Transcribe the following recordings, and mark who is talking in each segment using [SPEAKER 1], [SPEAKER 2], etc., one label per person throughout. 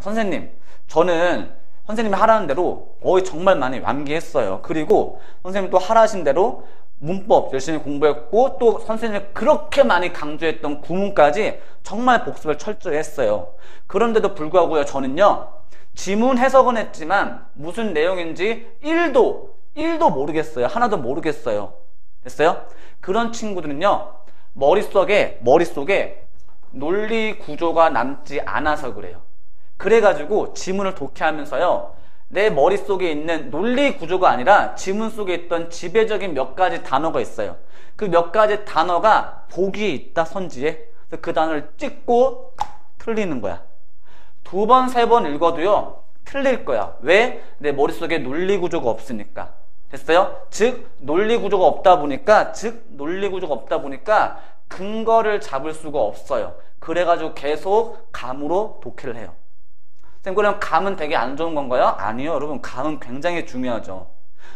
[SPEAKER 1] 선생님, 저는 선생님이 하라는 대로 거의 정말 많이 암기했어요. 그리고 선생님이 또 하라신 대로 문법 열심히 공부했고 또 선생님이 그렇게 많이 강조했던 구문까지 정말 복습을 철저히 했어요. 그런데도 불구하고요, 저는요, 지문 해석은 했지만 무슨 내용인지 1도 모르겠어요. 하나도 모르겠어요. 됐어요? 그런 친구들은요, 머릿속에 논리 구조가 남지 않아서 그래요. 그래가지고 지문을 독해하면서요, 내 머릿속에 있는 논리 구조가 아니라 지문 속에 있던 지배적인 몇 가지 단어가 있어요. 그 몇 가지 단어가 보기에 있다, 선지에. 그래서 그 단어를 찍고 틀리는 거야. 2번, 3번 읽어도요, 틀릴 거야. 왜? 내 머릿속에 논리 구조가 없으니까. 됐어요? 즉, 논리 구조가 없다 보니까 근거를 잡을 수가 없어요. 그래가지고 계속 감으로 독해를 해요. 선생님, 그럼 감은 되게 안 좋은 건가요? 아니요, 여러분. 감은 굉장히 중요하죠.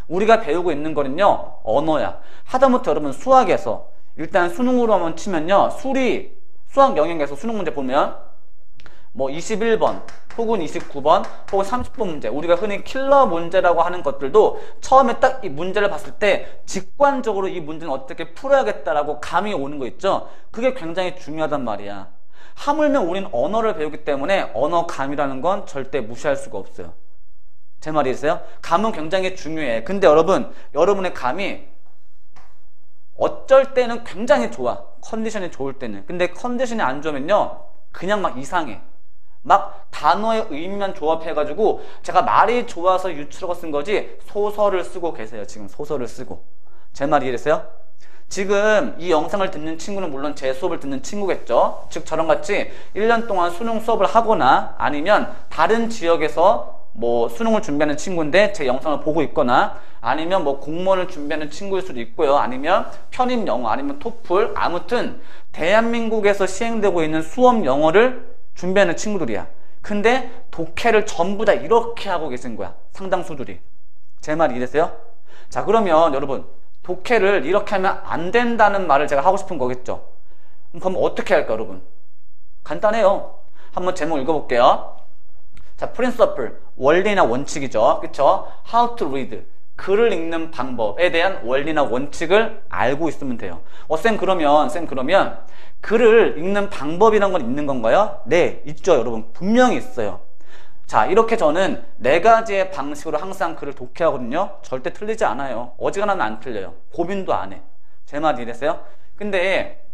[SPEAKER 1] 우리가 배우고 있는 거는요, 언어야. 하다못해 여러분 수학에서 일단 수능으로 한번 치면요, 수학 영역에서 수능 문제 보면 뭐 21번 혹은 29번 혹은 30번 문제, 우리가 흔히 킬러 문제라고 하는 것들도 처음에 딱 이 문제를 봤을 때 직관적으로 이 문제는 어떻게 풀어야겠다라고 감이 오는 거 있죠. 그게 굉장히 중요하단 말이야. 하물며 우린 언어를 배우기 때문에 언어감이라는 건 절대 무시할 수가 없어요. 제 말이 있어요? 감은 굉장히 중요해. 근데 여러분의 감이 어쩔 때는 굉장히 좋아. 컨디션이 좋을 때는. 근데 컨디션이 안 좋으면요, 그냥 막 이상해. 막 단어의 의미만 조합해가지고 제가 말이 좋아서 유추어가 쓴 거지 소설을 쓰고 계세요. 지금 소설을 쓰고. 제 말이 이해됐어요? 지금 이 영상을 듣는 친구는 물론 제 수업을 듣는 친구겠죠. 즉 저랑 같이 1년 동안 수능 수업을 하거나 아니면 다른 지역에서 뭐 수능을 준비하는 친구인데 제 영상을 보고 있거나 아니면 뭐 공무원을 준비하는 친구일 수도 있고요. 아니면 편입 영어 아니면 토플, 아무튼 대한민국에서 시행되고 있는 수업 영어를 준비하는 친구들이야. 근데 독해를 전부 다 이렇게 하고 계신 거야. 상당수들이. 제 말이 이해됐어요? 자, 그러면 여러분, 독해를 이렇게 하면 안 된다는 말을 제가 하고 싶은 거겠죠. 그럼 어떻게 할까, 여러분? 간단해요. 한번 제목 읽어볼게요. 자, 프린서플, 원리나 원칙이죠. 그쵸? How to read, 글을 읽는 방법에 대한 원리나 원칙을 알고 있으면 돼요. 쌤 그러면 글을 읽는 방법이란 건 있는 건가요? 네, 있죠, 여러분. 분명히 있어요. 자, 이렇게 저는 4가지의 방식으로 항상 글을 독해하거든요. 절대 틀리지 않아요. 어지간하면 안 틀려요. 고민도 안 해. 제 말 이해됐어요? 근데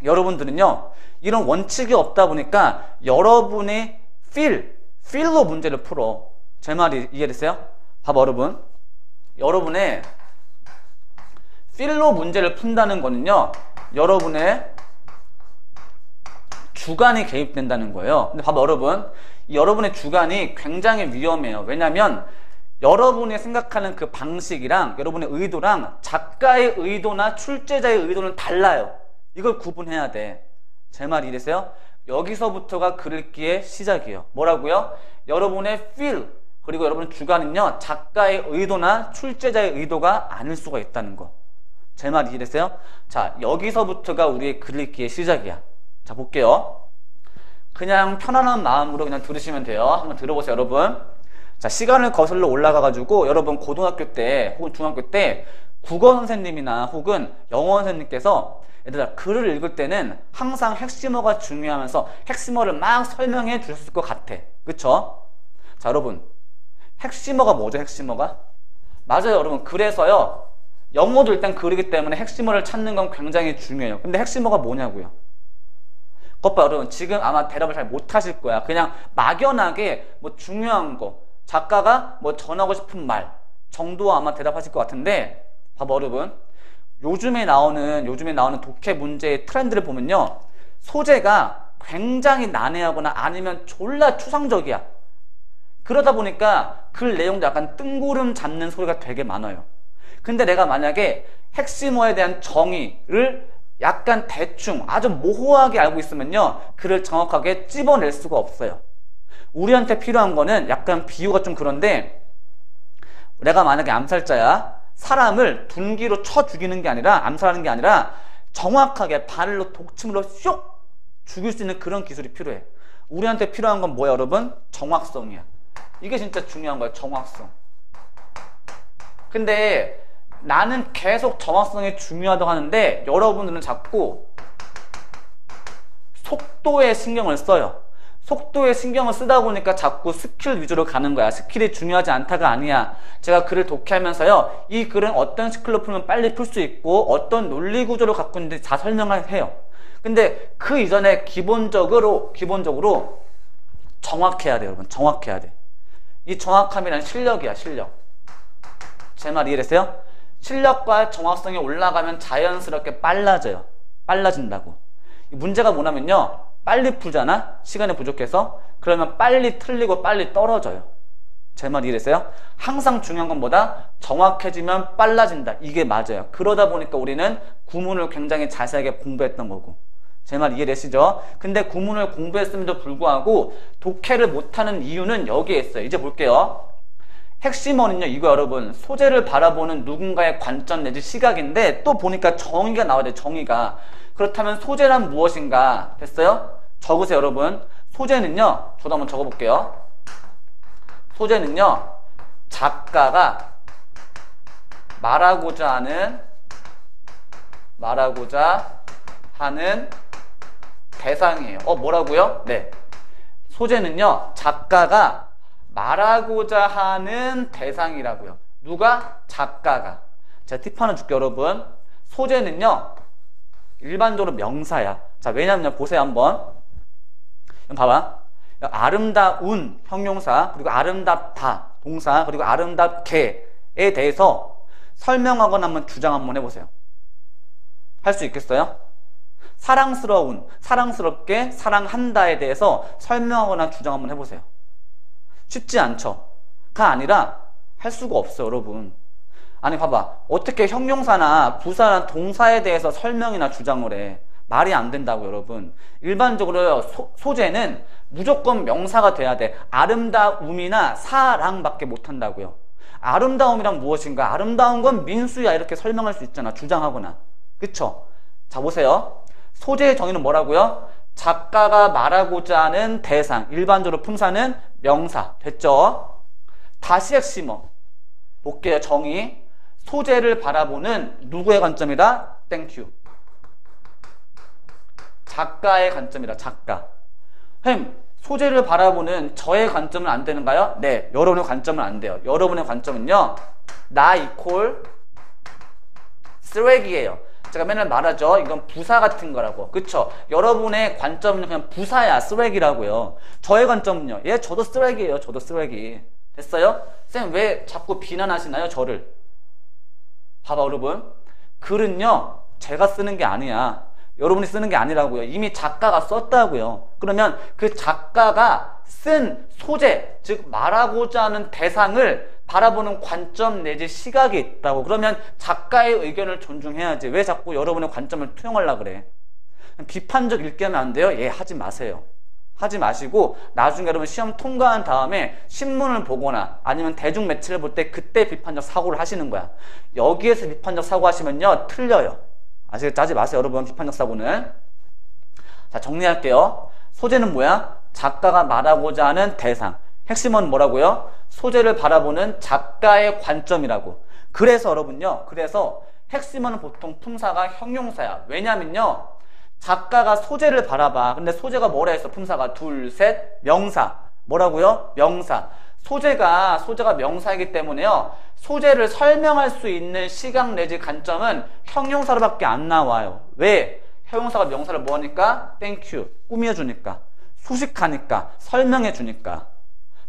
[SPEAKER 1] 여러분들은요, 이런 원칙이 없다 보니까 여러분의 필로 문제를 풀어. 제 말이 이해됐어요? 봐봐, 여러분의 필로 문제를 푼다는 거는요, 여러분의 주관이 개입된다는 거예요. 근데 봐봐, 여러분의 주관이 굉장히 위험해요. 왜냐면 여러분이 생각하는 그 방식이랑 여러분의 의도랑 작가의 의도나 출제자의 의도는 달라요. 이걸 구분해야 돼. 제 말이 이래서요, 여기서부터가 글 읽기의 시작이에요. 뭐라고요? 여러분의 feel 그리고 여러분의 주관은요, 작가의 의도나 출제자의 의도가 아닐 수가 있다는 거. 제 말이 이해됐어요? 자, 여기서부터가 우리의 글 읽기의 시작이야. 자, 볼게요. 그냥 편안한 마음으로 그냥 들으시면 돼요. 한번 들어보세요, 여러분. 자, 시간을 거슬러 올라가가지고 여러분 고등학교 때 혹은 중학교 때 국어 선생님이나 혹은 영어 선생님께서 얘들아, 글을 읽을 때는 항상 핵심어가 중요하면서 핵심어를 막 설명해 주셨을 것 같아. 그쵸? 자, 여러분, 핵심어가 뭐죠, 핵심어가? 맞아요, 여러분. 그래서요, 영어도 일단 글이기 때문에 핵심어를 찾는 건 굉장히 중요해요. 근데 핵심어가 뭐냐고요? 그것 봐, 여러분. 지금 아마 대답을 잘 못하실 거야. 그냥 막연하게 뭐 중요한 거, 작가가 뭐 전하고 싶은 말 정도 아마 대답하실 것 같은데, 봐봐, 여러분. 요즘에 나오는 독해 문제의 트렌드를 보면요, 소재가 굉장히 난해하거나 아니면 졸라 추상적이야. 그러다 보니까 글 내용도 약간 뜬구름 잡는 소리가 되게 많아요. 근데 내가 만약에 핵심어에 대한 정의를 약간 대충 아주 모호하게 알고 있으면요, 글을 정확하게 찝어낼 수가 없어요. 우리한테 필요한 거는 약간 비유가 좀 그런데, 내가 만약에 암살자야, 사람을 둔기로 쳐 죽이는 게 아니라, 암살하는 게 아니라 정확하게 발로 독침으로 쇽 죽일 수 있는 그런 기술이 필요해. 우리한테 필요한 건 뭐야, 여러분? 정확성이야. 이게 진짜 중요한 거야. 정확성. 근데 나는 계속 정확성이 중요하다고 하는데 여러분들은 자꾸 속도에 신경을 써요. 속도에 신경을 쓰다 보니까 자꾸 스킬 위주로 가는 거야. 스킬이 중요하지 않다가 아니야. 제가 글을 독해하면서요, 이 글은 어떤 스킬로 풀면 빨리 풀 수 있고 어떤 논리 구조를 갖고 있는지 다 설명을 해요. 근데 그 이전에 기본적으로 정확해야 돼, 여러분. 정확해야 돼. 이 정확함이란 실력이야, 실력. 제 말 이해됐어요? 실력과 정확성이 올라가면 자연스럽게 빨라져요. 빨라진다고. 문제가 뭐냐면요, 빨리 풀잖아? 시간이 부족해서. 그러면 빨리 틀리고 빨리 떨어져요. 제 말 이해됐어요? 항상 중요한 건 뭐다? 정확해지면 빨라진다. 이게 맞아요. 그러다 보니까 우리는 구문을 굉장히 자세하게 공부했던 거고. 제 말 이해되시죠? 근데 구문을 공부했음에도 불구하고 독해를 못하는 이유는 여기에 있어요. 이제 볼게요. 핵심어는요, 이거 여러분, 소재를 바라보는 누군가의 관점 내지 시각인데, 또 보니까 정의가 나와야 돼. 정의가. 그렇다면 소재란 무엇인가? 됐어요? 적으세요, 여러분. 소재는요, 저도 한번 적어볼게요. 소재는요, 작가가 말하고자 하는 대상이에요. 뭐라고요? 네. 소재는요, 작가가 말하고자 하는 대상이라고요. 누가? 작가가. 제가 팁 하나 줄게요, 여러분. 소재는요, 일반적으로 명사야. 자, 왜냐면요, 보세요, 한번. 봐봐. 아름다운 형용사, 그리고 아름답다 동사, 그리고 아름답게에 대해서 설명하거나 한번 주장 한번 해보세요. 할 수 있겠어요? 사랑스러운, 사랑스럽게, 사랑한다에 대해서 설명하거나 주장 한번 해보세요. 쉽지 않죠? 가 아니라 할 수가 없어요, 여러분. 아니, 봐봐. 어떻게 형용사나 부사나 동사에 대해서 설명이나 주장을 해? 말이 안 된다고, 여러분. 일반적으로 소재는 무조건 명사가 돼야 돼. 아름다움이나 사랑밖에 못한다고요. 아름다움이란 무엇인가? 아름다운 건 민수야. 이렇게 설명할 수 있잖아. 주장하거나. 그쵸? 자, 보세요. 소재의 정의는 뭐라고요? 작가가 말하고자 하는 대상. 일반적으로 품사는 명사. 됐죠? 다시 핵심어. 볼게요. 정의. 소재를 바라보는 누구의 관점이다? 땡큐. 작가의 관점이다. 작가. 선생님, 소재를 바라보는 저의 관점은 안 되는가요? 네. 여러분의 관점은 안 돼요. 여러분의 관점은요, 나 이퀄 쓰레기예요. 제가 맨날 말하죠. 이건 부사 같은 거라고. 그쵸? 여러분의 관점은 그냥 부사야. 쓰레기라고요. 저의 관점은요, 예, 저도 쓰레기예요. 저도 쓰레기. 됐어요? 쌤, 왜 자꾸 비난하시나요? 저를. 봐봐, 여러분. 글은요, 제가 쓰는 게 아니야. 여러분이 쓰는 게 아니라고요. 이미 작가가 썼다고요. 그러면 그 작가가 쓴 소재, 즉 말하고자 하는 대상을 바라보는 관점 내지 시각이 있다고. 그러면 작가의 의견을 존중해야지. 왜 자꾸 여러분의 관점을 투영하려고 그래? 비판적 읽기 하면 안 돼요? 예, 하지 마세요. 하지 마시고 나중에 여러분 시험 통과한 다음에 신문을 보거나 아니면 대중 매체를 볼 때 그때 비판적 사고를 하시는 거야. 여기에서 비판적 사고 하시면요, 틀려요. 아시겠죠? 하지 마세요, 여러분. 비판적 사고는. 자, 정리할게요. 소재는 뭐야? 작가가 말하고자 하는 대상. 핵심은 뭐라고요? 소재를 바라보는 작가의 관점이라고. 그래서 여러분요, 그래서 핵심은 보통 품사가 형용사야. 왜냐면요, 작가가 소재를 바라봐. 근데 소재가 뭐라 했어? 품사가 둘, 셋, 명사. 뭐라고요? 명사. 소재가 명사이기 때문에요, 소재를 설명할 수 있는 시각 내지 관점은 형용사로밖에 안 나와요. 왜? 형용사가 명사를 뭐하니까? 땡큐. 꾸며주니까. 수식하니까. 설명해주니까.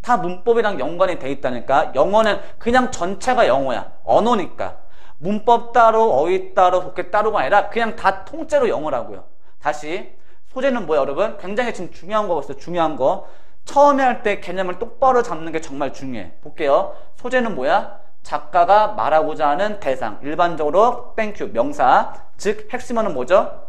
[SPEAKER 1] 다 문법이랑 연관이 돼 있다니까. 영어는 그냥 전체가 영어야. 언어니까. 문법 따로, 어휘 따로, 독해 따로가 아니라 그냥 다 통째로 영어라고요. 다시. 소재는 뭐야, 여러분? 굉장히 지금 중요한 거가 있어요. 중요한 거. 처음에 할 때 개념을 똑바로 잡는 게 정말 중요해. 볼게요. 소재는 뭐야? 작가가 말하고자 하는 대상. 일반적으로 땡큐. 명사. 즉 핵심어는 뭐죠?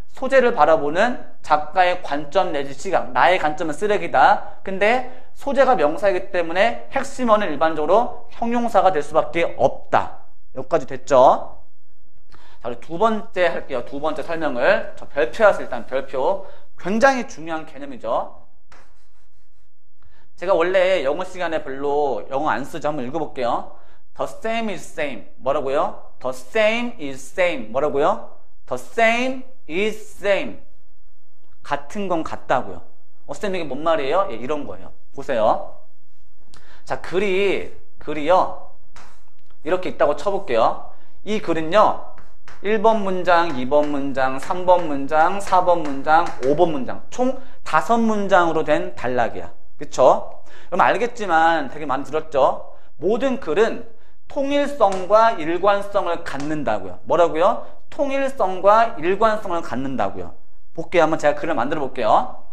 [SPEAKER 1] 소재를 바라보는 작가의 관점 내지 시각. 나의 관점은 쓰레기다. 근데 소재가 명사이기 때문에 핵심어는 일반적으로 형용사가 될 수밖에 없다. 여기까지 됐죠? 자, 우리 두 번째 할게요. 두 번째 설명을. 저 별표였어요. 일단 별표. 굉장히 중요한 개념이죠. 제가 원래 영어 시간에 별로 영어 안 쓰죠. 한번 읽어볼게요. The same is same. 뭐라고요? The same is same. 뭐라고요? The same is same. 같은 건 같다고요. 쌤 이게 뭔 말이에요? 예, 이런 거예요. 보세요. 자, 글이요. 이렇게 있다고 쳐볼게요. 이 글은요. 1번 문장, 2번 문장, 3번 문장, 4번 문장, 5번 문장. 총 5문장으로 된 단락이야. 그쵸? 그럼 알겠지만 되게 많이 들었죠? 모든 글은 통일성과 일관성을 갖는다고요. 뭐라고요? 통일성과 일관성을 갖는다고요. 볼게요. 한번 제가 글을 만들어 볼게요.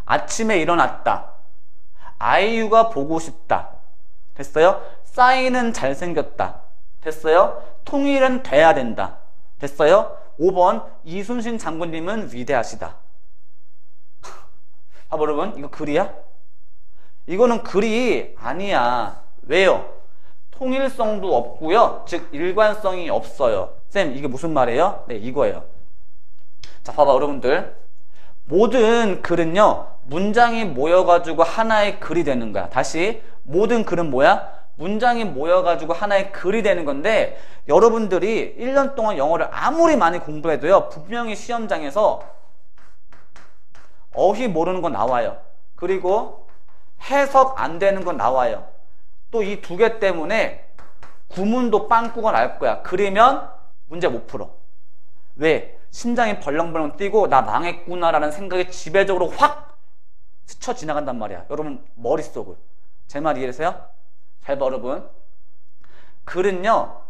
[SPEAKER 1] 아침에 일어났다. 아이유가 보고 싶다. 됐어요? 싸이는 잘생겼다. 됐어요? 통일은 돼야 된다. 됐어요? 5번 이순신 장군님은 위대하시다. 봐봐 여러분, 이거 글이야? 이거는 글이 아니야. 왜요? 통일성도 없고요. 즉 일관성이 없어요. 쌤 이게 무슨 말이에요? 네, 이거예요. 자, 봐봐 여러분들. 모든 글은요, 문장이 모여가지고 하나의 글이 되는 거야. 다시, 모든 글은 뭐야? 문장이 모여가지고 하나의 글이 되는 건데, 여러분들이 1년 동안 영어를 아무리 많이 공부해도요, 분명히 시험장에서 어휘 모르는 거 나와요. 그리고 해석 안 되는 거 나와요. 또 이 두 개 때문에 구문도 빵꾸가 날 거야. 그리면 문제 못 풀어. 왜? 심장이 벌렁벌렁 뛰고 나 망했구나라는 생각이 지배적으로 확 스쳐 지나간단 말이야. 여러분 머릿속을. 제 말 이해되세요? 잘 봐 여러분. 글은요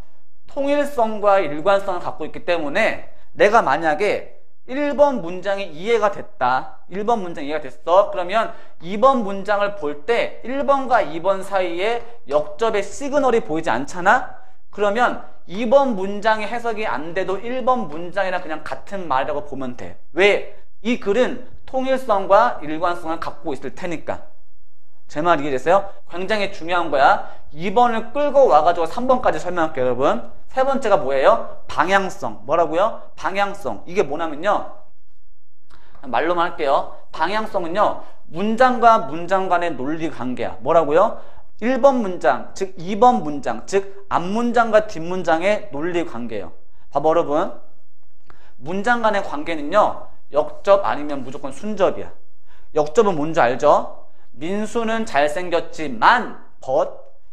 [SPEAKER 1] 통일성과 일관성을 갖고 있기 때문에 내가 만약에 1번 문장이 이해가 됐다. 1번 문장 이해가 됐어. 그러면 2번 문장을 볼 때 1번과 2번 사이에 역접의 시그널이 보이지 않잖아? 그러면 2번 문장의 해석이 안 돼도 1번 문장이랑 그냥 같은 말이라고 보면 돼. 왜? 이 글은 통일성과 일관성을 갖고 있을 테니까. 제 말 이해되세요? 굉장히 중요한 거야. 2번을 끌고 와가지고 3번까지 설명할게요, 여러분. 세 번째가 뭐예요? 방향성. 뭐라고요? 방향성. 이게 뭐냐면요. 말로만 할게요. 방향성은요. 문장과 문장 간의 논리 관계야. 뭐라고요? 1번 문장, 즉 2번 문장, 즉 앞문장과 뒷문장의 논리 관계예요. 봐봐 여러분. 문장 간의 관계는요. 역접 아니면 무조건 순접이야. 역접은 뭔지 알죠? 민수는 잘생겼지만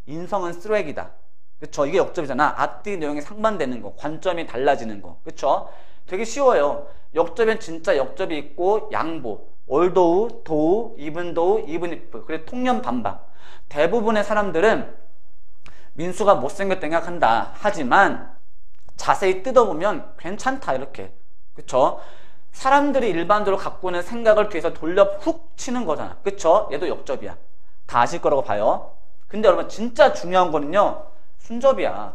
[SPEAKER 1] 인성은 쓰레기다. 그쵸? 이게 역접이잖아. 앞뒤 내용이 상반되는 거, 관점이 달라지는 거. 그쵸? 되게 쉬워요. 역접엔 진짜 역접이 있고 양보, 올도우, 도우, 이븐도우, 이븐이프, 그리고 통념 반박. 대부분의 사람들은 민수가 못생겼다 생각한다. 하지만 자세히 뜯어보면 괜찮다 이렇게. 그쵸? 사람들이 일반적으로 갖고 있는 생각을 뒤에서 돌려 훅 치는 거잖아. 그쵸? 얘도 역접이야. 다 아실 거라고 봐요. 근데 여러분 진짜 중요한 거는요. 순접이야.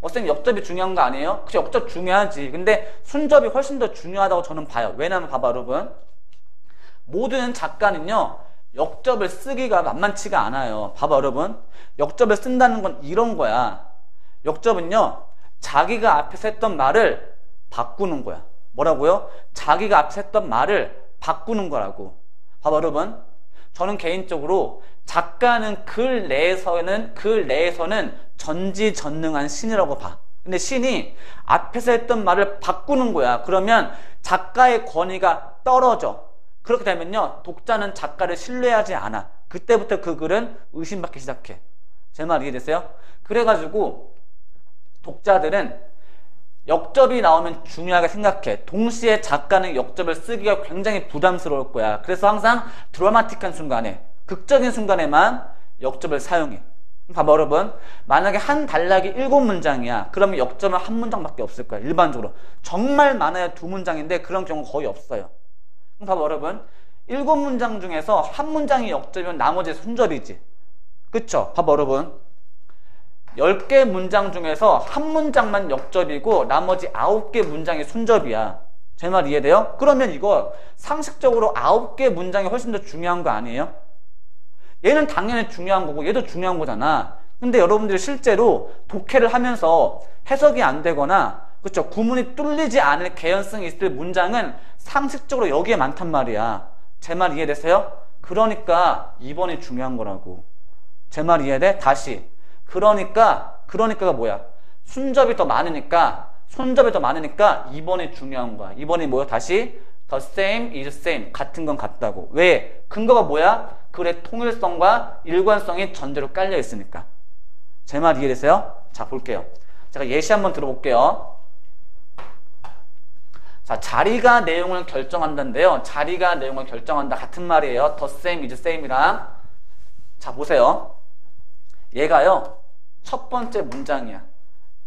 [SPEAKER 1] 쌤 역접이 중요한 거 아니에요? 그치, 역접 중요하지. 근데 순접이 훨씬 더 중요하다고 저는 봐요. 왜냐면 봐봐 여러분. 모든 작가는요. 역접을 쓰기가 만만치가 않아요. 봐봐 여러분. 역접을 쓴다는 건 이런 거야. 역접은요. 자기가 앞에서 했던 말을 바꾸는 거야. 뭐라고요? 자기가 앞에서 했던 말을 바꾸는 거라고. 봐봐 여러분. 저는 개인적으로 작가는 글 내에서는 전지전능한 신이라고 봐. 근데 신이 앞에서 했던 말을 바꾸는 거야. 그러면 작가의 권위가 떨어져. 그렇게 되면요. 독자는 작가를 신뢰하지 않아. 그때부터 그 글은 의심받기 시작해. 제 말 이해되세요? 그래가지고 독자들은 역접이 나오면 중요하게 생각해. 동시에 작가는 역접을 쓰기가 굉장히 부담스러울 거야. 그래서 항상 드라마틱한 순간에, 극적인 순간에만 역접을 사용해. 봐봐 여러분. 만약에 한 단락이 7문장이야. 그러면 역접은 한 문장밖에 없을 거야. 일반적으로. 정말 많아야 2문장인데 그런 경우 거의 없어요. 봐봐 여러분. 7문장 중에서 한 문장이 역접이면 나머지 순접이지. 그쵸? 봐봐 여러분. 10개 문장 중에서 한 문장만 역접이고 나머지 9개 문장이 순접이야. 제 말 이해돼요? 그러면 이거 상식적으로 9개 문장이 훨씬 더 중요한 거 아니에요? 얘는 당연히 중요한 거고 얘도 중요한 거잖아. 근데 여러분들이 실제로 독해를 하면서 해석이 안 되거나 그쵸? 구문이 뚫리지 않을 개연성이 있을 문장은 상식적으로 여기에 많단 말이야. 제 말 이해되세요? 그러니까 2번이 중요한 거라고. 제 말 이해돼? 다시. 그러니까가 뭐야? 순접이 더 많으니까, 손접이 더 많으니까 2번이 중요한 거야. 2번이 뭐야? 다시 the same is same. 같은 건 같다고. 왜? 근거가 뭐야? 글의 통일성과 일관성이 전제로 깔려 있으니까. 제 말 이해되세요? 자, 볼게요. 제가 예시 한번 들어볼게요. 자, 자리가 내용을 결정한다인데요. 자리가 내용을 결정한다. 같은 말이에요. the same is same이랑. 자, 보세요. 얘가요, 첫 번째 문장이야.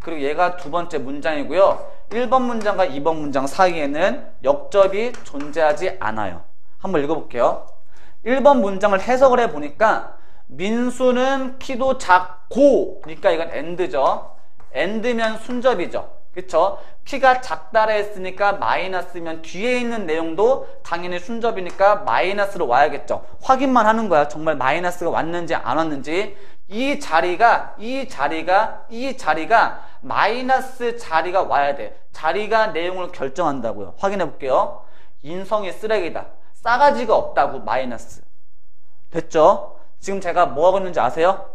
[SPEAKER 1] 그리고 얘가 두 번째 문장이고요. 1번 문장과 2번 문장 사이에는 역접이 존재하지 않아요. 한번 읽어볼게요. 1번 문장을 해석을 해보니까 민수는 키도 작고, 그러니까 이건 and죠. and면 순접이죠. 그쵸? 키가 작다라 했으니까 마이너스면 뒤에 있는 내용도 당연히 순접이니까 마이너스로 와야겠죠. 확인만 하는 거야. 정말 마이너스가 왔는지 안 왔는지. 이 자리가 마이너스 자리가 와야 돼. 자리가 내용을 결정한다고요. 확인해 볼게요. 인성이 쓰레기다. 싸가지가 없다고. 마이너스. 됐죠? 지금 제가 뭐 하고 있는지 아세요?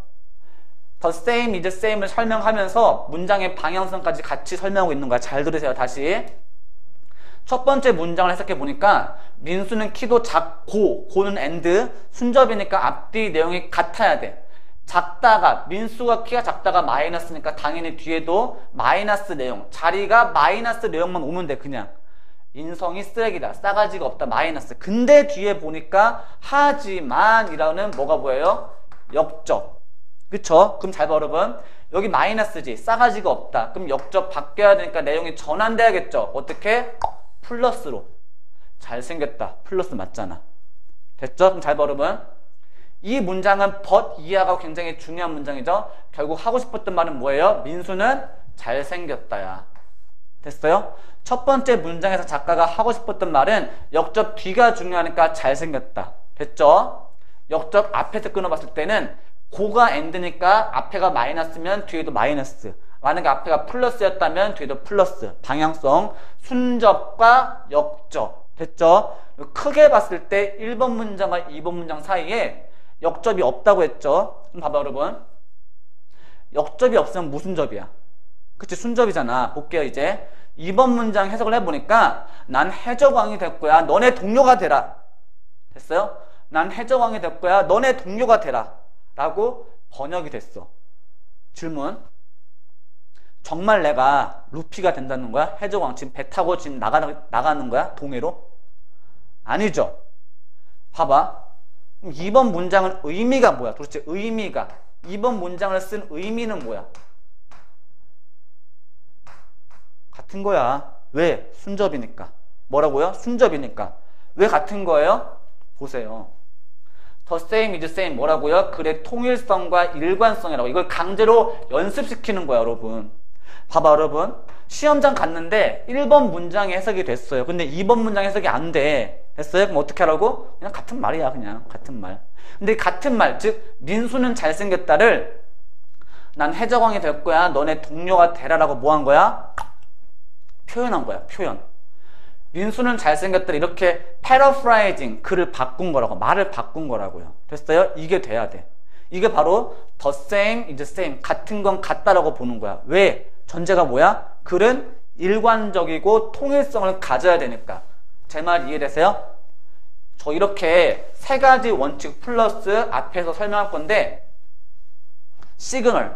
[SPEAKER 1] the same is same을 설명하면서 문장의 방향성까지 같이 설명하고 있는 거야. 잘 들으세요. 다시. 첫 번째 문장을 해석해 보니까 민수는 키도 작고, 고는 and, 순접이니까 앞뒤 내용이 같아야 돼. 작다가, 민수가 키가 작다가 마이너스니까 당연히 뒤에도 마이너스 내용, 자리가 마이너스 내용만 오면 돼. 그냥 인성이 쓰레기다, 싸가지가 없다, 마이너스. 근데 뒤에 보니까 하지만 이라는 뭐가 보여요? 역접. 그쵸? 그럼 잘 봐, 여러분. 여기 마이너스지, 싸가지가 없다. 그럼 역접 바뀌어야 되니까 내용이 전환돼야겠죠. 어떻게? 플러스로. 잘생겼다, 플러스 맞잖아. 됐죠? 그럼 잘 봐, 여러분. 이 문장은 but 이하가 굉장히 중요한 문장이죠. 결국 하고 싶었던 말은 뭐예요? 민수는 잘생겼다야. 됐어요? 첫 번째 문장에서 작가가 하고 싶었던 말은 역접 뒤가 중요하니까 잘생겼다. 됐죠? 역접 앞에서 끊어봤을 때는 고가 and니까 앞에가 마이너스면 뒤에도 마이너스, 만약에 앞에가 플러스였다면 뒤에도 플러스. 방향성, 순접과 역접. 됐죠? 크게 봤을 때 1번 문장과 2번 문장 사이에 역접이 없다고 했죠. 그럼 봐봐, 여러분. 역접이 없으면 무슨 접이야? 그치, 순접이잖아. 볼게요. 이제 2번 문장 해석을 해보니까 난 해적왕이 될 거야, 너네 동료가 되라. 됐어요? 난 해적왕이 될 거야, 너네 동료가 되라 라고 번역이 됐어. 질문. 정말 내가 루피가 된다는 거야? 해적왕 지금 배 타고 지금 나가는 거야? 동해로? 아니죠. 봐봐. 2번 문장은 의미가 뭐야? 도대체 의미가, 2번 문장을 쓴 의미는 뭐야? 같은 거야. 왜? 순접이니까. 뭐라고요? 순접이니까. 왜 같은 거예요? 보세요. the same is same 뭐라고요? 글의 통일성과 일관성이라고. 이걸 강제로 연습시키는 거야, 여러분. 봐봐, 여러분. 시험장 갔는데 1번 문장이 해석이 됐어요. 근데 2번 문장 해석이 안 돼. 됐어요? 그럼 어떻게 하라고? 그냥 같은 말이야. 그냥 같은 말. 근데 같은 말, 즉 민수는 잘생겼다를 난 해적왕이 될 거야, 너네 동료가 되라라고 뭐 한 거야? 표현한 거야. 표현. 민수는 잘생겼다 이렇게 paraphrasing, 글을 바꾼 거라고, 말을 바꾼 거라고요. 됐어요? 이게 돼야 돼. 이게 바로 the same is same, 같은 건 같다라고 보는 거야. 왜? 전제가 뭐야? 글은 일관적이고 통일성을 가져야 되니까. 제 말 이해되세요? 저 이렇게 세 가지 원칙 플러스 앞에서 설명할 건데, 시그널,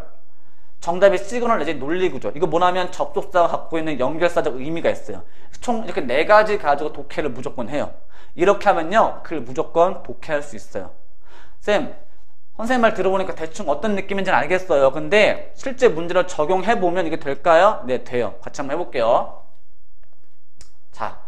[SPEAKER 1] 정답이 시그널 내지 논리구조. 이거 뭐냐면 접속사가 갖고 있는 연결사적 의미가 있어요. 총 이렇게 네 가지 가지고 독해를 무조건 해요. 이렇게 하면요, 그걸 무조건 독해할 수 있어요. 쌤, 선생님 말 들어보니까 대충 어떤 느낌인지는 알겠어요. 근데 실제 문제를 적용해보면 이게 될까요? 네, 돼요. 같이 한번 해볼게요. 자,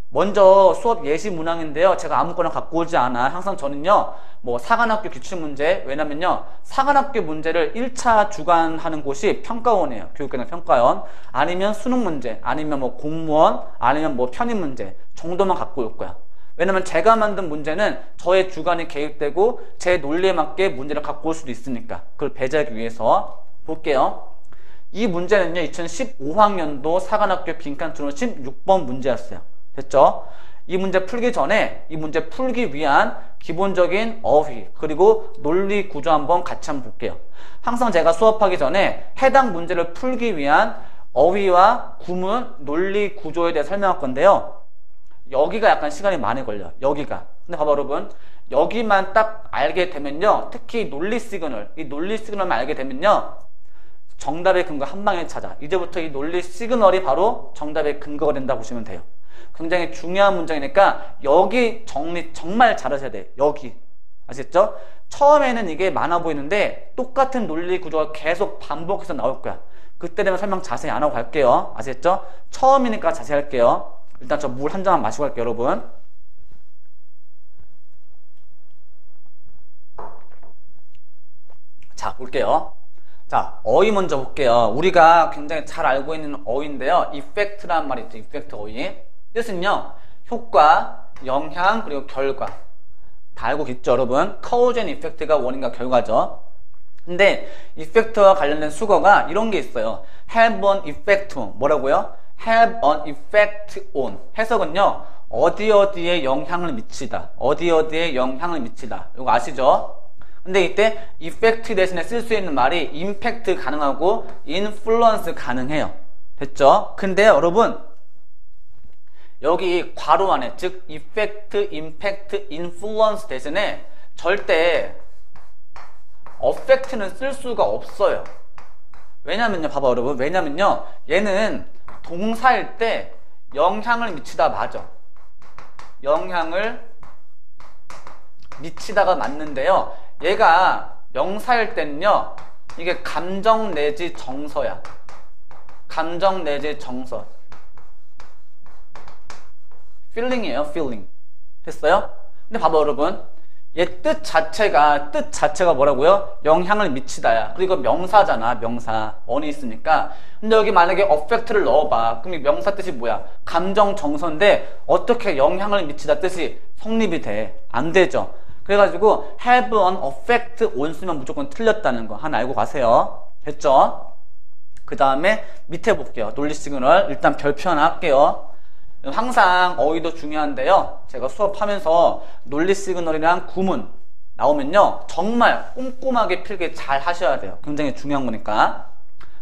[SPEAKER 1] 먼저 수업 예시 문항인데요. 제가 아무거나 갖고 오지 않아. 항상 저는요, 뭐 사관학교 기출문제, 왜냐면요, 사관학교 문제를 1차 주관하는 곳이 평가원이에요. 교육계나 평가원. 아니면 수능 문제, 아니면 뭐 공무원, 아니면 뭐 편입 문제 정도만 갖고 올 거야. 왜냐면 제가 만든 문제는 저의 주관이 개입되고 제 논리에 맞게 문제를 갖고 올 수도 있으니까. 그걸 배제하기 위해서 볼게요. 이 문제는요, 2015학년도 사관학교 빈칸 초론 16번 문제였어요. 됐죠? 이 문제 풀기 전에 이 문제 풀기 위한 기본적인 어휘 그리고 논리 구조 한번 같이 한번 볼게요. 항상 제가 수업하기 전에 해당 문제를 풀기 위한 어휘와 구문, 논리 구조에 대해 설명할 건데요. 여기가 약간 시간이 많이 걸려요. 여기가. 근데 봐봐 여러분. 여기만 딱 알게 되면요. 특히 논리 시그널, 이 논리 시그널만 알게 되면요. 정답의 근거 한 방에 찾아. 이제부터 이 논리 시그널이 바로 정답의 근거가 된다고 보시면 돼요. 굉장히 중요한 문장이니까 여기 정리 정말 잘하셔야 돼. 여기. 아시겠죠? 처음에는 이게 많아 보이는데 똑같은 논리 구조가 계속 반복해서 나올 거야. 그때 되면 설명 자세히 안 하고 갈게요. 아시겠죠? 처음이니까 자세히 할게요. 일단 저 물 한 잔만 마시고 갈게요, 여러분. 자, 볼게요. 자, 어휘 먼저 볼게요. 우리가 굉장히 잘 알고 있는 어휘인데요. 이펙트란 말이 있죠. 이펙트 어휘. 뜻은요. 효과, 영향, 그리고 결과. 다 알고 있죠, 여러분? cause and effect가 원인과 결과죠. 근데 이펙트와 관련된 수거가 이런 게 있어요. have an effect on. 뭐라고요? have an effect on. 해석은요. 어디 어디에 영향을 미치다. 어디 어디에 영향을 미치다. 이거 아시죠? 근데 이때 effect 대신에 쓸 수 있는 말이 impact 가능하고 influence 가능해요. 됐죠? 근데 여러분 여기 괄호 안에 즉 effect, impact, influence 대신에 절대 affect는 쓸 수가 없어요. 왜냐면요. 봐봐 여러분. 왜냐면요. 얘는 동사일 때 영향을 미치다 맞아. 영향을 미치다가 맞는데요. 얘가 명사일 때는요. 이게 감정 내지 정서야. 감정 내지 정서. feeling이에요. feeling. 됐어요? 근데 봐봐 여러분. 얘 뜻 자체가 뭐라고요? 영향을 미치다야. 그리고 명사잖아. 명사. on이 있으니까. 근데 여기 만약에 affect를 넣어봐. 그럼 이 명사 뜻이 뭐야? 감정 정서인데 어떻게 영향을 미치다 뜻이 성립이 돼? 안 되죠. 그래가지고 have an effect on 쓰면 무조건 틀렸다는 거 하나 알고 가세요. 됐죠? 그 다음에 밑에 볼게요. 논리 시그널. 일단 별표 하나 할게요. 항상 어휘도 중요한데요. 제가 수업하면서 논리 시그널이랑 구문 나오면요. 정말 꼼꼼하게 필기 잘 하셔야 돼요. 굉장히 중요한 거니까.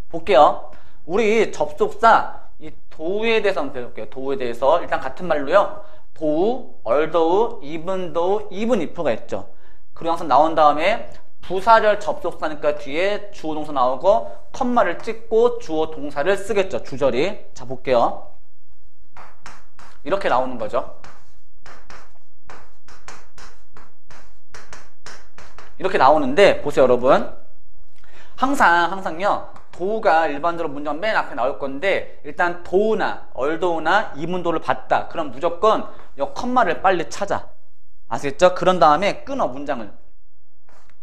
[SPEAKER 1] 볼게요. 우리 접속사 이 도우에 대해서 한번 배울게요. 도우에 대해서 일단 같은 말로요. 도우, although, even though, even if가 있죠. 그리고 항상 나온 다음에 부사절 접속사니까 뒤에 주어 동사 나오고 컴마를 찍고 주어 동사를 쓰겠죠. 주절이. 자 볼게요. 이렇게 나오는 거죠. 이렇게 나오는데 보세요 여러분. 항상요. 도우가 일반적으로 문장 맨 앞에 나올 건데 일단 도우나 얼도우나 이문도를 봤다. 그럼 무조건 이 컴마를 빨리 찾아. 아시겠죠? 그런 다음에 끊어 문장을.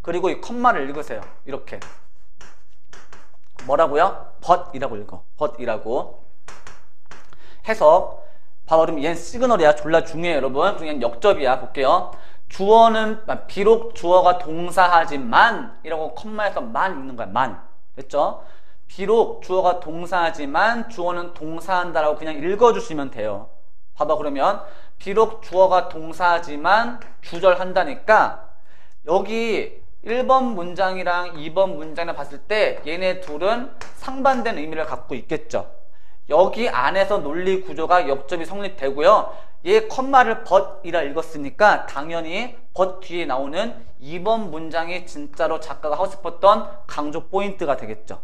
[SPEAKER 1] 그리고 이 컴마를 읽으세요. 이렇게. 뭐라고요? but이라고 읽어. but이라고. 해석. 봐봐 그럼 얘는 시그널이야. 졸라 중요해요 여러분. 그냥 역접이야. 볼게요. 주어는 비록 주어가 동사하지만 이라고 컴마에서 만 읽는 거야. 만. 됐죠? 비록 주어가 동사하지만 주어는 동사한다라고 그냥 읽어주시면 돼요. 봐봐 그러면 비록 주어가 동사하지만 주절한다니까 여기 1번 문장이랑 2번 문장을 봤을 때 얘네 둘은 상반된 의미를 갖고 있겠죠. 여기 안에서 논리 구조가 역접이 성립되고요. 얘 컴마를 but이라 읽었으니까 당연히 but 뒤에 나오는 2번 문장이 진짜로 작가가 하고 싶었던 강조 포인트가 되겠죠.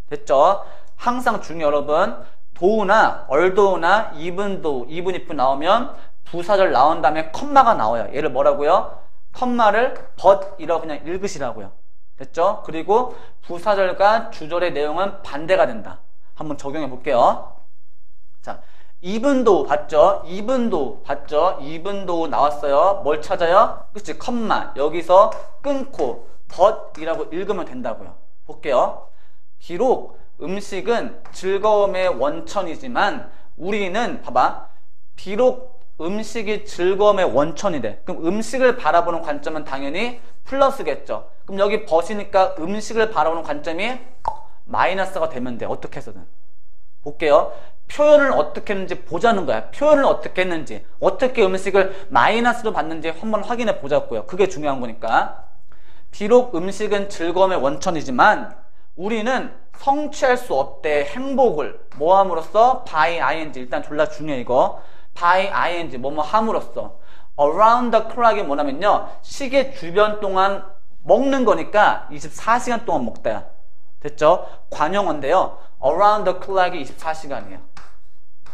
[SPEAKER 1] 됐죠? 항상 중요 여러분. 도우나 얼도우나 even though, even if 나오면 부사절 나온 다음에 컴마가 나와요. 얘를 뭐라고요? 컴마를 but이라고 그냥 읽으시라고요. 됐죠? 그리고 부사절과 주절의 내용은 반대가 된다. 한번 적용해 볼게요. 자, even though 봤죠? even though 봤죠? even though 나왔어요. 뭘 찾아요? 그치? 컴마. 여기서 끊고 but이라고 읽으면 된다고요. 볼게요. 비록 음식은 즐거움의 원천이지만 우리는 봐봐. 비록 음식이 즐거움의 원천이래. 그럼 음식을 바라보는 관점은 당연히 플러스겠죠. 그럼 여기 but이니까 음식을 바라보는 관점이 마이너스가 되면 돼. 어떻게 해서든. 볼게요. 표현을 어떻게 했는지 보자는 거야. 표현을 어떻게 했는지, 어떻게 음식을 마이너스로 봤는지 한번 확인해 보자고요. 그게 중요한 거니까. 비록 음식은 즐거움의 원천이지만 우리는 성취할 수 없대 행복을 뭐 함으로써? by ing. 일단 졸라 중요해 이거. by ing 뭐뭐 함으로써. around the clock이 뭐냐면요, 시계 주변 동안 먹는 거니까 24시간 동안 먹다야. 됐죠? 관용어인데요, around the clock이 24시간이에요.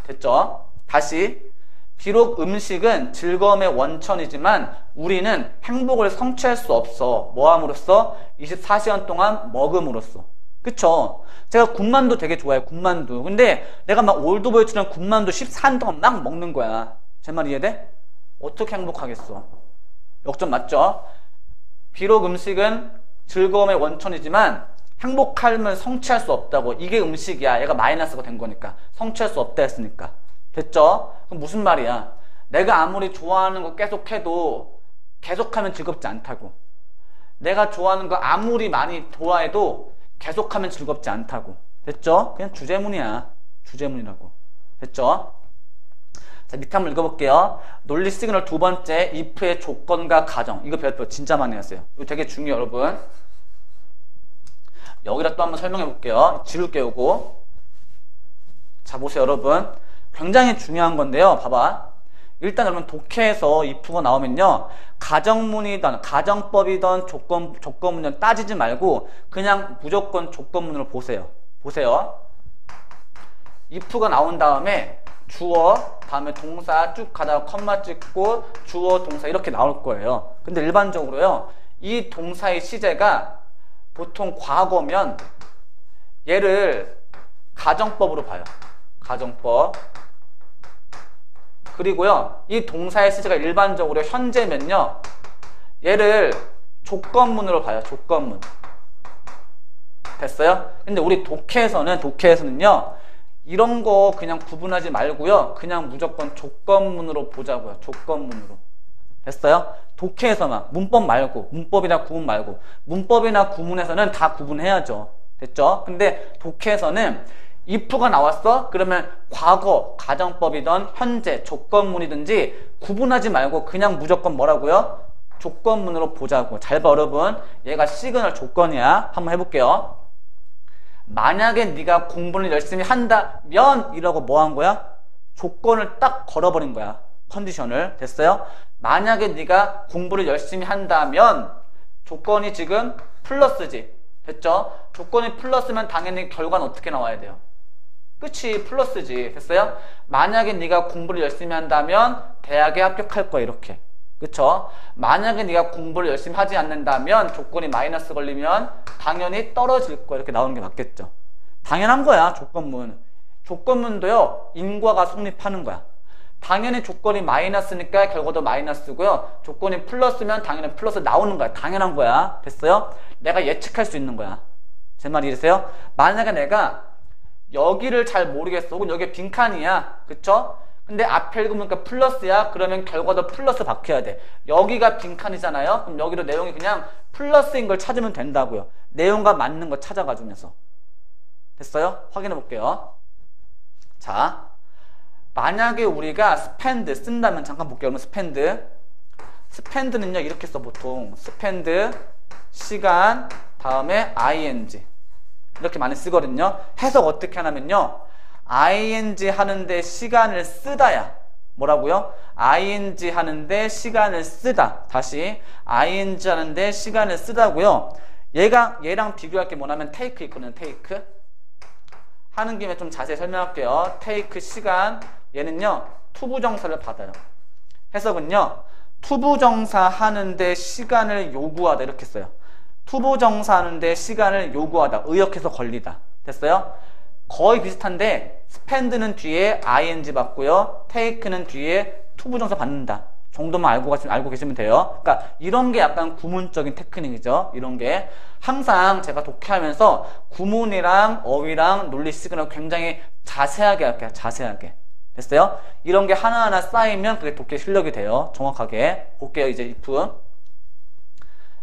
[SPEAKER 1] 됐죠? 다시, 비록 음식은 즐거움의 원천이지만 우리는 행복을 성취할 수 없어. 뭐 함으로써? 24시간 동안 먹음으로써. 그쵸? 제가 군만두 되게 좋아해요. 군만두. 근데 내가 막 올드보이처럼 군만두 14년 동안 막 먹는 거야. 제 말 이해돼? 어떻게 행복하겠어? 역전 맞죠? 비록 음식은 즐거움의 원천이지만 행복함을 성취할 수 없다고. 이게 음식이야. 얘가 마이너스가 된 거니까. 성취할 수 없다 했으니까. 됐죠? 그럼 무슨 말이야? 내가 아무리 좋아하는 거 계속해도 계속하면 즐겁지 않다고. 내가 좋아하는 거 아무리 많이 좋아해도 계속하면 즐겁지 않다고. 됐죠? 그냥 주제문이야. 주제문이라고. 됐죠? 자, 밑에 한번 읽어볼게요. 논리 시그널 두 번째, if의 조건과 가정. 이거 별표 진짜 많이 했어요. 이거 되게 중요해요, 여러분. 여기다 또 한번 설명해 볼게요. 지울게요, 이거. 자, 보세요, 여러분. 굉장히 중요한 건데요. 봐봐. 일단 여러분 독해에서 if가 나오면요, 가정문이든 가정법이든 조건문이든 따지지 말고 그냥 무조건 조건문으로 보세요. 보세요. if가 나온 다음에 주어, 다음에 동사 쭉 가다가 컴마 찍고 주어, 동사 이렇게 나올 거예요. 근데 일반적으로요, 이 동사의 시제가 보통 과거면 얘를 가정법으로 봐요. 가정법. 그리고요, 이 동사의 시제가 일반적으로 현재면요, 얘를 조건문으로 봐요. 조건문. 됐어요? 근데 우리 독해에서는요, 이런 거 그냥 구분하지 말고요, 그냥 무조건 조건문으로 보자고요. 조건문으로. 됐어요? 독해에서만. 문법 말고, 문법이나 구문 말고. 문법이나 구문에서는 다 구분해야죠. 됐죠? 근데 독해에서는 if가 나왔어? 그러면 과거, 가정법이든 현재, 조건문이든지 구분하지 말고 그냥 무조건 뭐라고요? 조건문으로 보자고. 잘 봐, 여러분. 얘가 시그널 조건이야. 한번 해볼게요. 만약에 네가 공부를 열심히 한다면 이라고 뭐 한 거야? 조건을 딱 걸어버린 거야. 컨디션을. 됐어요? 만약에 네가 공부를 열심히 한다면 조건이 지금 플러스지. 됐죠? 조건이 플러스면 당연히 결과는 어떻게 나와야 돼요? 끝이 플러스지. 됐어요? 만약에 네가 공부를 열심히 한다면 대학에 합격할 거야. 이렇게. 그쵸? 만약에 네가 공부를 열심히 하지 않는다면 조건이 마이너스 걸리면 당연히 떨어질 거야. 이렇게 나오는 게 맞겠죠? 당연한 거야. 조건문. 조건문도요, 인과가 성립하는 거야. 당연히 조건이 마이너스니까 결과도 마이너스고요, 조건이 플러스면 당연히 플러스 나오는 거야. 당연한 거야. 됐어요? 내가 예측할 수 있는 거야. 제 말 이해되세요? 만약에 내가 여기를 잘 모르겠어. 혹은 여기 빈칸이야. 그쵸? 근데 앞에 읽으니까 플러스야. 그러면 결과도 플러스 박혀야 돼. 여기가 빈칸이잖아요. 그럼 여기로 내용이 그냥 플러스인 걸 찾으면 된다고요. 내용과 맞는 거 찾아가주면서. 됐어요? 확인해 볼게요. 자, 만약에 우리가 spend 쓴다면, 잠깐 볼게요. spend는요 이렇게 써. 보통 spend 시간 다음에 ing 이렇게 많이 쓰거든요. 해석 어떻게 하냐면요, ing 하는데 시간을 쓰다야. 뭐라고요? ing 하는데 시간을 쓰다. 다시 ing 하는데 시간을 쓰다고요. 얘랑 비교할 게 뭐냐면 take 있거든요. take. 하는 김에 좀 자세히 설명할게요. take 시간, 얘는요 투부정사를 받아요. 해석은요, 투부정사 하는데 시간을 요구하다 이렇게 써요. 투부정사 하는데 시간을 요구하다, 의역해서 걸리다. 됐어요? 거의 비슷한데 spend는 뒤에 ing 받고요, take는 뒤에 투부정사 받는다 정도만 알고 계시면 돼요. 그러니까 이런 게 약간 구문적인 테크닉이죠. 이런 게 항상 제가 독해하면서 구문이랑 어휘랑 논리 시그널 굉장히 자세하게 할게요. 자세하게. 됐어요? 이런 게 하나하나 쌓이면 그게 독해 실력이 돼요. 정확하게 볼게요. 이제 if.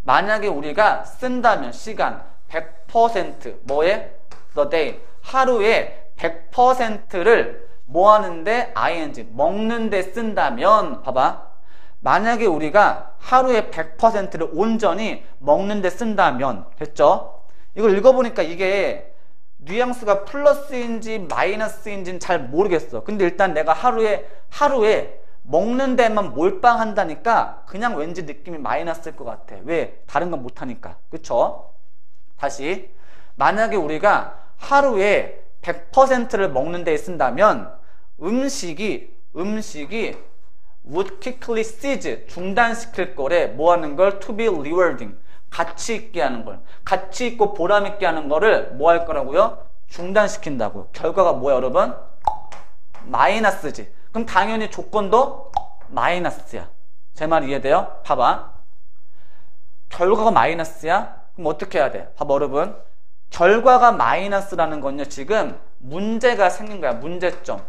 [SPEAKER 1] 만약에 우리가 쓴다면 시간 100% 뭐에? the day. 하루에 100%를 뭐 하는데 ing 먹는데 쓴다면 봐봐. 만약에 우리가 하루에 100%를 온전히 먹는데 쓴다면 됐죠? 이걸 읽어보니까 이게 뉘앙스가 플러스인지 마이너스인지는 잘 모르겠어. 근데 일단 내가 하루에 먹는 데만 몰빵한다니까 그냥 왠지 느낌이 마이너스일 것 같아. 왜? 다른 건 못하니까. 그쵸? 다시 만약에 우리가 하루에 100%를 먹는 데 쓴다면 음식이 would quickly cease 중단시킬 거래. 뭐 하는 걸? to be rewarding 가치 있게 하는 걸. 가치 있고 보람 있게 하는 거를 뭐 할 거라고요? 중단시킨다고요. 결과가 뭐야 여러분? 마이너스지. 그럼 당연히 조건도 마이너스야. 제 말 이해돼요? 봐봐. 결과가 마이너스야? 그럼 어떻게 해야 돼? 봐봐 여러분. 결과가 마이너스라는 건요 지금 문제가 생긴 거야. 문제점.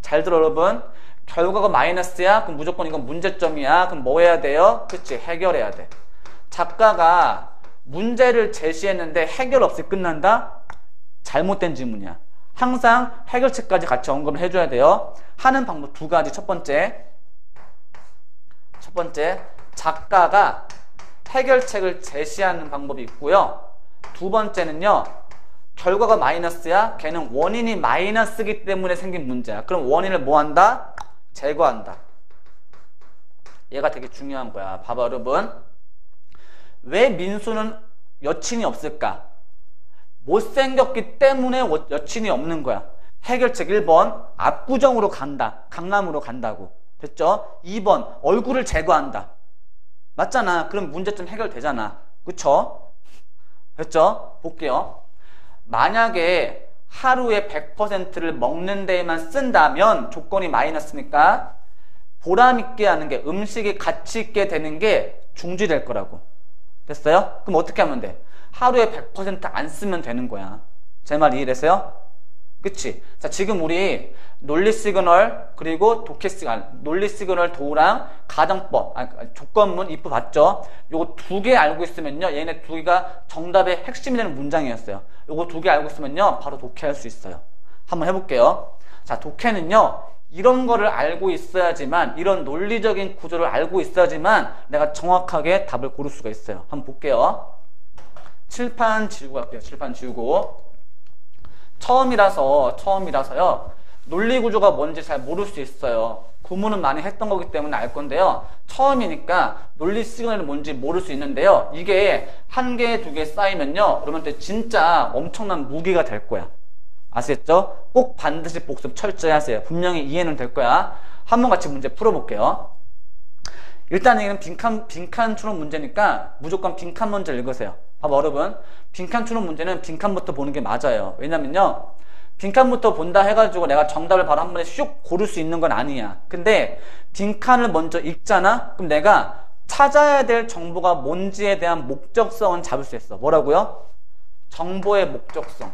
[SPEAKER 1] 잘 들어 여러분. 결과가 마이너스야? 그럼 무조건 이건 문제점이야. 그럼 뭐 해야 돼요? 그치, 해결해야 돼. 작가가 문제를 제시했는데 해결 없이 끝난다? 잘못된 질문이야. 항상 해결책까지 같이 언급을 해줘야 돼요. 하는 방법 두 가지. 첫 번째, 작가가 해결책을 제시하는 방법이 있고요. 두 번째는요, 결과가 마이너스야? 걔는 원인이 마이너스이기 때문에 생긴 문제야. 그럼 원인을 뭐 한다? 제거한다. 얘가 되게 중요한 거야. 봐봐 여러분. 왜 민수는 여친이 없을까? 못생겼기 때문에 여친이 없는 거야. 해결책 1번 압구정으로 간다. 강남으로 간다고. 됐죠? 2번 얼굴을 제거한다. 맞잖아. 그럼 문제점 해결되잖아. 그쵸? 됐죠? 볼게요. 만약에 하루에 100%를 먹는 데에만 쓴다면 조건이 마이너스니까 보람있게 하는 게 음식이 가치 있게 되는 게 중지될 거라고. 됐어요? 그럼 어떻게 하면 돼? 하루에 100% 안 쓰면 되는 거야. 제 말 이해되세요? 그치? 자, 지금 우리 논리 시그널 그리고 독해 시그널, 논리 시그널 도랑 가정법, 조건문 if 봤죠? 요거 두 개 알고 있으면요, 얘네 두 개가 정답의 핵심이 되는 문장이었어요. 요거 두 개 알고 있으면요, 바로 독해할 수 있어요. 한번 해볼게요. 자, 독해는요, 이런 거를 알고 있어야지만, 이런 논리적인 구조를 알고 있어야지만 내가 정확하게 답을 고를 수가 있어요. 한번 볼게요. 칠판 지우고 갈게요. 칠판 지우고. 처음이라서요, 논리 구조가 뭔지 잘 모를 수 있어요. 구문은 많이 했던 거기 때문에 알 건데요, 처음이니까 논리 시그널이 뭔지 모를 수 있는데요, 이게 한 개, 두 개 쌓이면요, 여러분한테 진짜 엄청난 무기가 될 거야. 아시겠죠? 꼭 반드시 복습 철저히 하세요. 분명히 이해는 될 거야. 한번 같이 문제 풀어볼게요. 일단 이건 빈칸 추론 문제니까 무조건 빈칸 먼저 읽으세요. 봐봐 여러분, 빈칸 추론 문제는 빈칸부터 보는 게 맞아요. 왜냐면요, 빈칸부터 본다 해가지고 내가 정답을 바로 한 번에 슉 고를 수 있는 건 아니야. 근데 빈칸을 먼저 읽잖아? 그럼 내가 찾아야 될 정보가 뭔지에 대한 목적성은 잡을 수 있어. 뭐라고요? 정보의 목적성.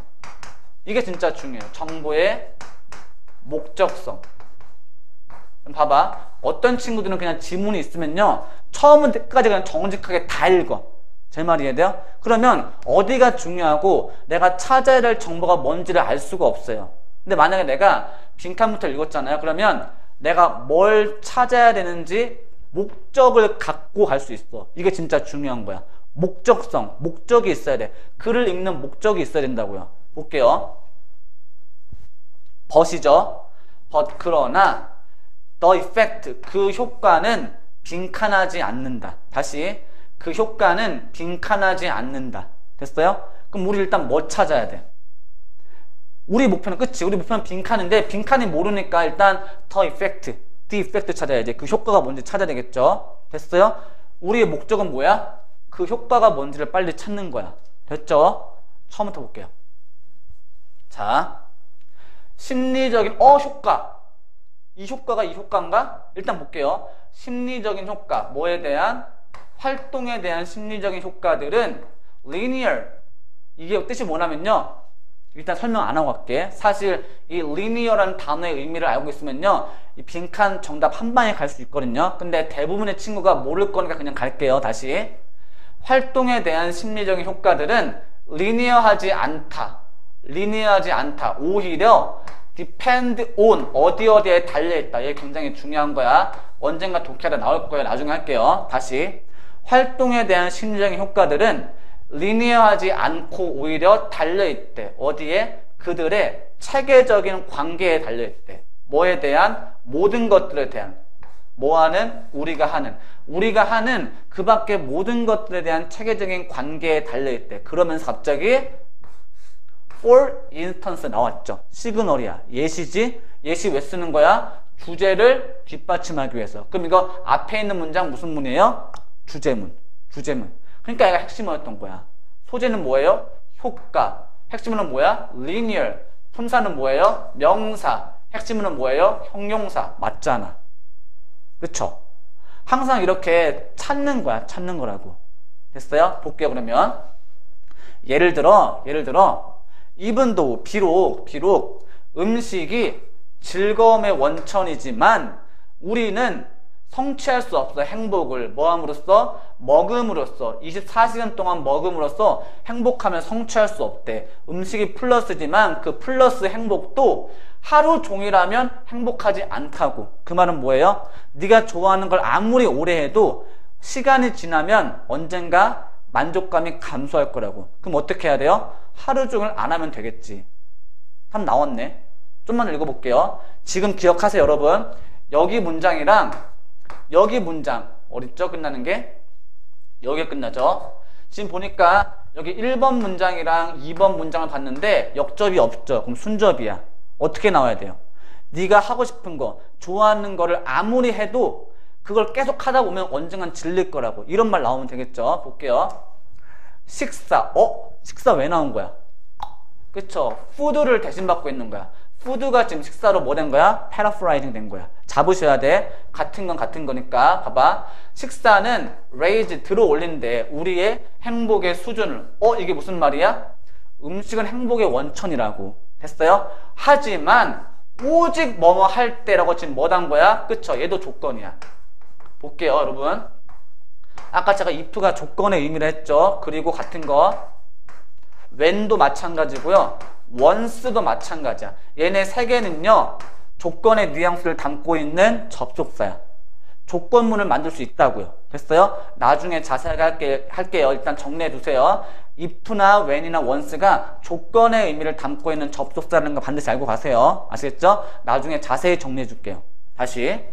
[SPEAKER 1] 이게 진짜 중요해요. 정보의 목적성. 봐봐. 어떤 친구들은 그냥 지문이 있으면요, 처음부터 끝까지 그냥 정직하게 다 읽어. 제 말이 이해돼요? 그러면 어디가 중요하고 내가 찾아야 될 정보가 뭔지를 알 수가 없어요. 근데 만약에 내가 빈칸부터 읽었잖아요. 그러면 내가 뭘 찾아야 되는지 목적을 갖고 갈 수 있어. 이게 진짜 중요한 거야. 목적성, 목적이 있어야 돼. 글을 읽는 목적이 있어야 된다고요. 볼게요. but이죠. but 그러나 the effect, 그 효과는 빈칸하지 않는다. 다시, 그 효과는 빈칸하지 않는다. 됐어요? 그럼 우리 일단 뭐 찾아야 돼? 우리 목표는, 그치? 우리 목표는 빈칸인데 빈칸이 모르니까 일단 the effect 찾아야 돼. 그 효과가 뭔지 찾아야 되겠죠? 됐어요? 우리의 목적은 뭐야? 그 효과가 뭔지를 빨리 찾는 거야. 됐죠? 처음부터 볼게요. 자, 심리적인 효과. 이 효과가 이 효과인가? 일단 볼게요. 심리적인 효과, 뭐에 대한? 활동에 대한 심리적인 효과들은 linear. 이게 뜻이 뭐냐면요, 일단 설명 안 하고 갈게. 사실 이 linear라는 단어의 의미를 알고 있으면요, 이 빈칸 정답 한 방에 갈 수 있거든요. 근데 대부분의 친구가 모를 거니까 그냥 갈게요. 다시, 활동에 대한 심리적인 효과들은 linear하지 않다. 리니어하지 않다. 오히려 depend on 어디에 달려있다. 이게 굉장히 중요한 거야. 언젠가 독해가 나올 거예요. 나중에 할게요. 다시 활동에 대한 심리적인 효과들은 리니어하지 않고 오히려 달려있대. 어디에? 그들의 체계적인 관계에 달려있대. 뭐에 대한? 모든 것들에 대한. 뭐하는? 우리가 하는 그 밖의 모든 것들에 대한 체계적인 관계에 달려있대. 그러면서 갑자기 for instance 나왔죠. 시그널이야. 예시지? 예시 왜 쓰는 거야? 주제를 뒷받침하기 위해서. 그럼 이거 앞에 있는 문장 무슨 문이에요? 주제문. 그러니까 얘가 핵심이었던 거야. 소재는 뭐예요? 효과. 핵심은 뭐야? linear. 품사는 뭐예요? 명사. 핵심은 뭐예요? 형용사. 맞잖아. 그쵸? 항상 이렇게 찾는 거라고. 됐어요? 볼게요, 그러면. 예를 들어, even though, 비록 음식이 즐거움의 원천이지만 우리는 성취할 수 없어. 행복을 뭐함으로써? 먹음으로써. 24시간 동안 먹음으로써 행복하면 성취할 수 없대. 음식이 플러스지만 그 플러스 행복도 하루 종일하면 행복하지 않다고. 그 말은 뭐예요? 네가 좋아하는 걸 아무리 오래 해도 시간이 지나면 언젠가 만족감이 감소할 거라고. 그럼 어떻게 해야 돼요? 하루 종일 안 하면 되겠지. 답 나왔네. 좀만 읽어볼게요. 지금 기억하세요, 여러분. 여기 문장이랑 여기 문장 어딨죠? 끝나는 게 여기에 끝나죠. 지금 보니까 여기 1번 문장이랑 2번 문장을 봤는데 역접이 없죠. 그럼 순접이야. 어떻게 나와야 돼요? 네가 하고 싶은 거, 좋아하는 거를 아무리 해도 그걸 계속 하다 보면 언젠간 질릴 거라고. 이런 말 나오면 되겠죠. 볼게요. 식사. 식사 왜 나온 거야? 그쵸? food를 대신 받고 있는 거야. food가 지금 식사로 뭐 된 거야? paraphrasing 된 거야. 잡으셔야 돼. 같은 건 같은 거니까. 봐봐. 식사는 raise, 들어 올린대. 우리의 행복의 수준을. 이게 무슨 말이야? 음식은 행복의 원천이라고. 됐어요? 하지만 오직 뭐뭐 할 때라고 지금 뭐 단 거야? 그쵸? 얘도 조건이야. 볼게요, 여러분. 아까 제가 if가 조건의 의미를 했죠. 그리고 같은 거 when도 마찬가지고요. once도 마찬가지야. 얘네 세 개는요, 조건의 뉘앙스를 담고 있는 접속사야. 조건문을 만들 수 있다고요. 됐어요? 나중에 자세하게 할게요. 일단 정리해 두세요. if나 when이나 once가 조건의 의미를 담고 있는 접속사라는 거 반드시 알고 가세요. 아시겠죠? 나중에 자세히 정리해 줄게요. 다시.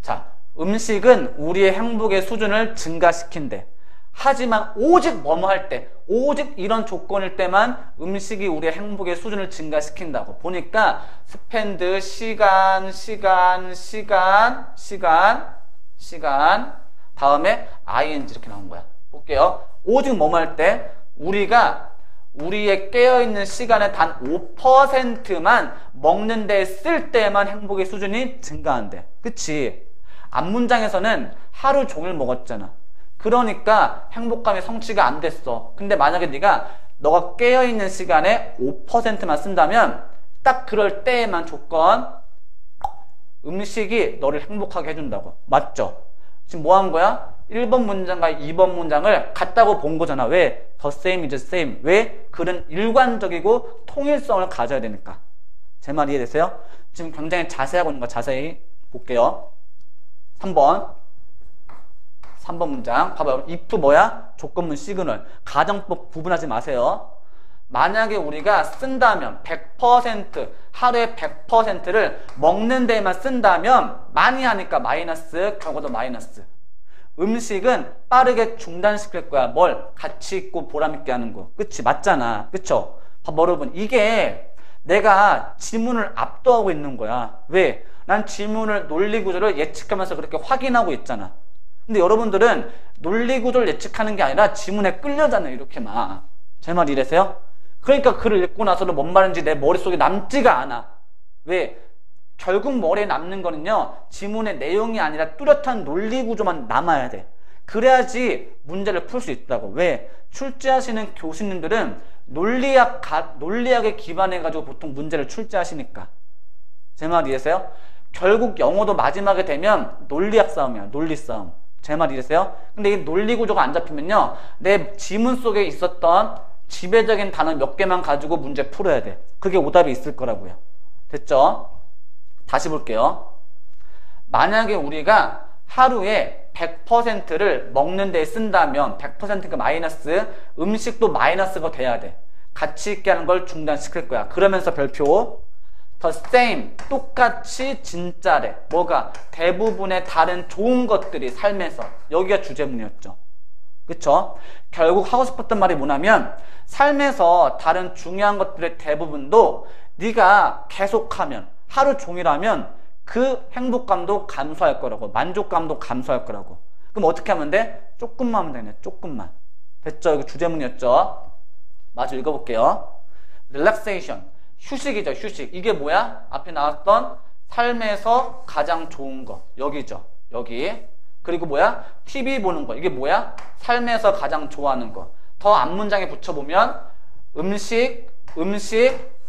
[SPEAKER 1] 자, 음식은 우리의 행복의 수준을 증가시킨대. 하지만 오직 뭐뭐 할 때, 오직 이런 조건일 때만 음식이 우리의 행복의 수준을 증가시킨다고. 보니까 spend, 시간 다음에 ing 이렇게 나온 거야. 볼게요. 오직 뭐뭐 할 때 우리가 우리의 깨어있는 시간의 단 5%만 먹는 데 쓸 때만 행복의 수준이 증가한대. 그치? 앞문장에서는 하루 종일 먹었잖아. 그러니까 행복감이 성취가 안 됐어. 근데 만약에 너가 깨어있는 시간에 5%만 쓴다면 딱 그럴 때에만 조건, 음식이 너를 행복하게 해준다고. 맞죠? 지금 뭐 한 거야? 1번 문장과 2번 문장을 같다고 본 거잖아. 왜? The same is the same. 왜? 글은 일관적이고 통일성을 가져야 되니까. 제 말 이해되세요? 지금 굉장히 자세하고 있는 거 자세히 볼게요. 3번 문장. 봐봐요. if 뭐야? 조건문 시그널. 가정법 구분하지 마세요. 만약에 우리가 쓴다면 100%, 하루에 100%를 먹는 데에만 쓴다면 많이 하니까 마이너스, 결과도 마이너스. 음식은 빠르게 중단시킬 거야. 뭘? 가치 있고 보람 있게 하는 거. 그치? 맞잖아. 그쵸? 봐봐 여러분. 이게 내가 지문을 압도하고 있는 거야. 왜? 난 지문을 논리구조를 예측하면서 그렇게 확인하고 있잖아. 근데 여러분들은 논리구조를 예측하는 게 아니라 지문에 끌려다녀요. 이렇게 막. 제 말 이래서요? 그러니까 글을 읽고 나서도 뭔 말인지 내 머릿속에 남지가 않아. 왜? 결국 머리에 남는 거는요, 지문의 내용이 아니라 뚜렷한 논리구조만 남아야 돼. 그래야지 문제를 풀 수 있다고. 왜? 출제하시는 교수님들은 논리학에 기반해가지고 보통 문제를 출제하시니까. 제 말 이해하세요? 결국 영어도 마지막에 되면 논리학 싸움이야. 논리 싸움. 제 말 이해하세요? 근데 이 논리구조가 안 잡히면요, 내 지문 속에 있었던 지배적인 단어 몇 개만 가지고 문제 풀어야 돼. 그게 오답이 있을 거라고요. 됐죠? 다시 볼게요. 만약에 우리가 하루에 100%를 먹는 데 쓴다면 100%가 마이너스, 음식도 마이너스가 돼야 돼. 가치 있게 하는 걸 중단시킬 거야. 그러면서 별표 the same, 똑같이 진짜래. 뭐가? 대부분의 다른 좋은 것들이 삶에서. 여기가 주제문이었죠. 그쵸? 결국 하고 싶었던 말이 뭐냐면 삶에서 다른 중요한 것들의 대부분도 네가 계속하면, 하루 종일 하면 그 행복감도 감소할 거라고, 만족감도 감소할 거라고. 그럼 어떻게 하면 돼? 조금만 하면 되네. 조금만. 됐죠? 이거 주제문이었죠? 마저 읽어볼게요. relaxation, 휴식이죠. 휴식. 이게 뭐야? 앞에 나왔던 삶에서 가장 좋은 거. 여기죠. 여기. 그리고 뭐야? TV 보는 거. 이게 뭐야? 삶에서 가장 좋아하는 거. 더 앞문장에 붙여보면 음식,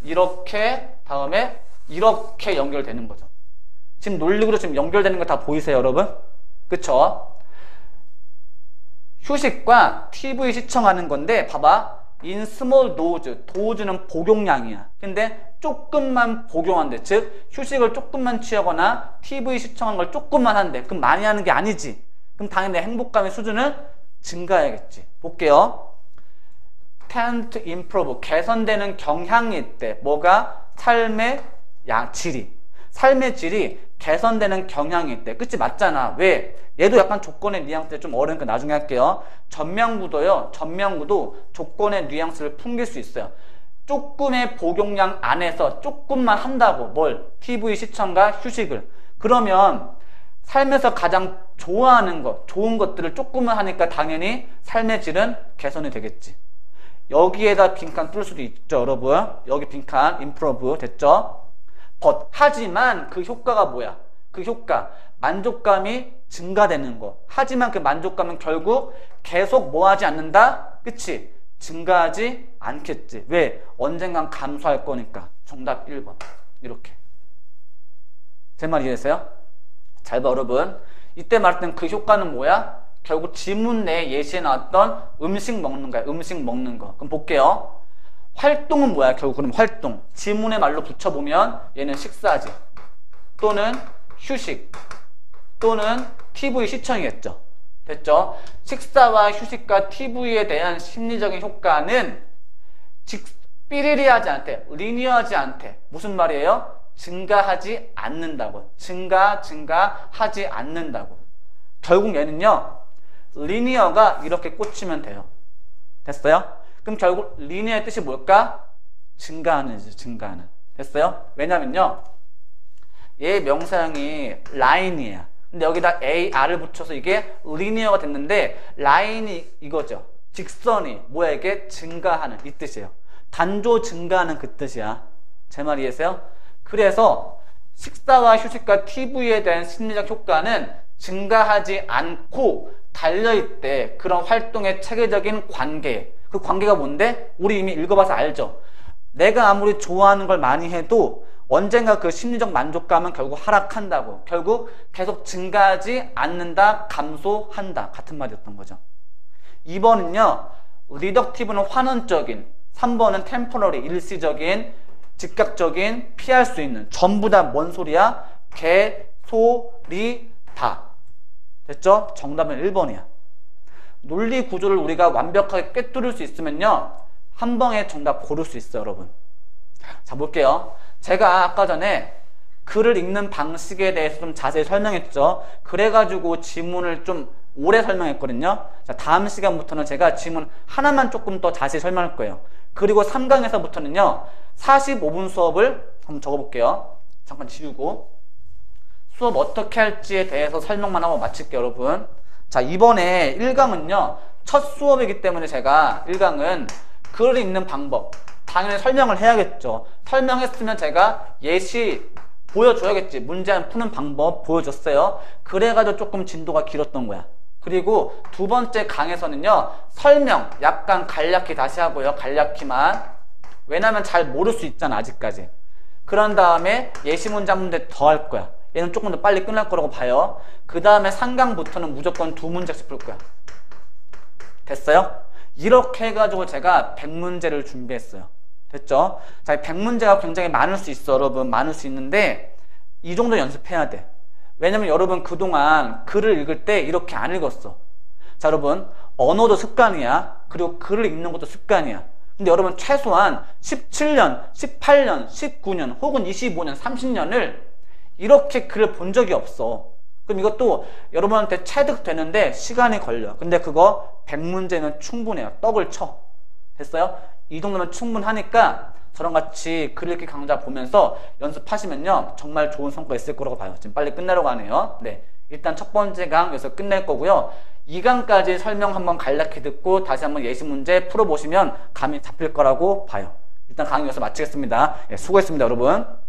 [SPEAKER 1] 이렇게, 다음에 이렇게 연결되는 거죠. 지금 논리로 지금 연결되는 거 다 보이세요, 여러분? 그쵸? 휴식과 TV 시청하는 건데, 봐봐. in small dose, 도즈는 복용량이야. 근데 조금만 복용한대. 즉, 휴식을 조금만 취하거나 TV 시청하는 걸 조금만 한대. 그럼 많이 하는 게 아니지. 그럼 당연히 내 행복감의 수준은 증가해야겠지. 볼게요. tend to improve, 개선되는 경향이 있대. 뭐가? 삶의 질이. 삶의 질이 개선되는 경향이 있대. 그치? 맞잖아. 왜? 얘도 약간 조건의 뉘앙스에 좀 어려우니까 나중에 할게요. 전명구도요. 전명구도 조건의 뉘앙스를 풍길 수 있어요. 조금의 복용량 안에서 조금만 한다고. 뭘? TV 시청과 휴식을. 그러면 삶에서 가장 좋아하는 것, 좋은 것들을 조금만 하니까 당연히 삶의 질은 개선이 되겠지. 여기에다 빈칸 뚫을 수도 있죠, 여러분. 여기 빈칸 improve 됐죠? 하지만 그 효과가 뭐야? 그 효과, 만족감이 증가되는 거. 하지만 그 만족감은 결국 계속 뭐 하지 않는다? 그치? 증가하지 않겠지. 왜? 언젠간 감소할 거니까. 정답 1번. 이렇게. 제 말 이해되세요? 잘 봐, 여러분. 이때 말했던 그 효과는 뭐야? 결국 지문 내에 예시에 나왔던 음식 먹는 거야. 음식 먹는 거. 그럼 볼게요. 활동은 뭐야? 결국 그럼 활동. 지문의 말로 붙여보면 얘는 식사지. 또는 휴식. 또는 TV 시청이겠죠. 됐죠? 식사와 휴식과 TV에 대한 심리적인 효과는 삐리리하지 않대. 리니어하지 않대. 무슨 말이에요? 증가하지 않는다고. 증가하지 않는다고. 결국 얘는요. 리니어가 이렇게 꽂히면 돼요. 됐어요? 그럼 결국 리니어의 뜻이 뭘까? 증가하는지, 증가하는. 됐어요? 왜냐면요. 얘 명사형이 라인이야. 근데 여기다 AR을 붙여서 이게 리니어가 됐는데 라인이 이거죠. 직선이 뭐야 이게? 증가하는 이 뜻이에요. 단조 증가하는 그 뜻이야. 제 말 이해하세요? 그래서 식사와 휴식과 TV에 대한 심리적 효과는 증가하지 않고 달려있대. 그런 활동의 체계적인 관계. 그 관계가 뭔데? 우리 이미 읽어봐서 알죠? 내가 아무리 좋아하는 걸 많이 해도 언젠가 그 심리적 만족감은 결국 하락한다고. 결국 계속 증가하지 않는다, 감소한다. 같은 말이었던 거죠. 2번은요. 리덕티브는 환원적인, 3번은 템포러리, 일시적인, 즉각적인, 피할 수 있는. 전부 다 뭔 소리야? 개소리다. 됐죠? 정답은 1번이야. 논리 구조를 우리가 완벽하게 꿰뚫을 수 있으면요. 한 방에 정답 고를 수 있어요, 여러분. 자, 볼게요. 제가 아까 전에 글을 읽는 방식에 대해서 좀 자세히 설명했죠. 그래가지고 지문을 좀 오래 설명했거든요. 자, 다음 시간부터는 제가 지문 하나만 조금 더 자세히 설명할 거예요. 그리고 3강에서부터는요. 45분 수업을 한번 적어볼게요. 잠깐 지우고. 수업 어떻게 할지에 대해서 설명만 하고 마칠게요, 여러분. 자, 이번에 1강은요. 첫 수업이기 때문에 제가 1강은 글을 읽는 방법 당연히 설명을 해야겠죠. 설명했으면 제가 예시 보여줘야겠지. 문제 푸는 방법 보여줬어요. 그래가지고 조금 진도가 길었던 거야. 그리고 두 번째 강에서는요. 설명 약간 간략히 다시 하고요. 간략히만. 왜냐면 잘 모를 수 있잖아 아직까지. 그런 다음에 예시 문제 한 문제 더 할 거야. 얘는 조금 더 빨리 끝날 거라고 봐요. 그 다음에 3강부터는 무조건 2문제씩 풀 거야. 됐어요? 이렇게 해가지고 제가 100문제를 준비했어요. 됐죠? 자, 100문제가 굉장히 많을 수 있어, 여러분. 많을 수 있는데 이 정도 연습해야 돼. 왜냐면 여러분 그동안 글을 읽을 때 이렇게 안 읽었어. 자, 여러분, 언어도 습관이야. 그리고 글을 읽는 것도 습관이야. 근데 여러분 최소한 17년, 18년, 19년 혹은 25년, 30년을 이렇게 글을 본 적이 없어. 그럼 이것도 여러분한테 체득되는데 시간이 걸려. 근데 그거 100문제는 충분해요. 떡을 쳐. 됐어요? 이 정도면 충분하니까 저랑 같이 글 읽기 강좌 보면서 연습하시면요 정말 좋은 성과 있을 거라고 봐요. 지금 빨리 끝내려고 하네요. 네, 일단 첫 번째 강 여기서 끝낼 거고요. 2강까지 설명 한번 간략히 듣고 다시 한번 예시 문제 풀어보시면 감이 잡힐 거라고 봐요. 일단 강의 여기서 마치겠습니다. 네, 수고했습니다, 여러분.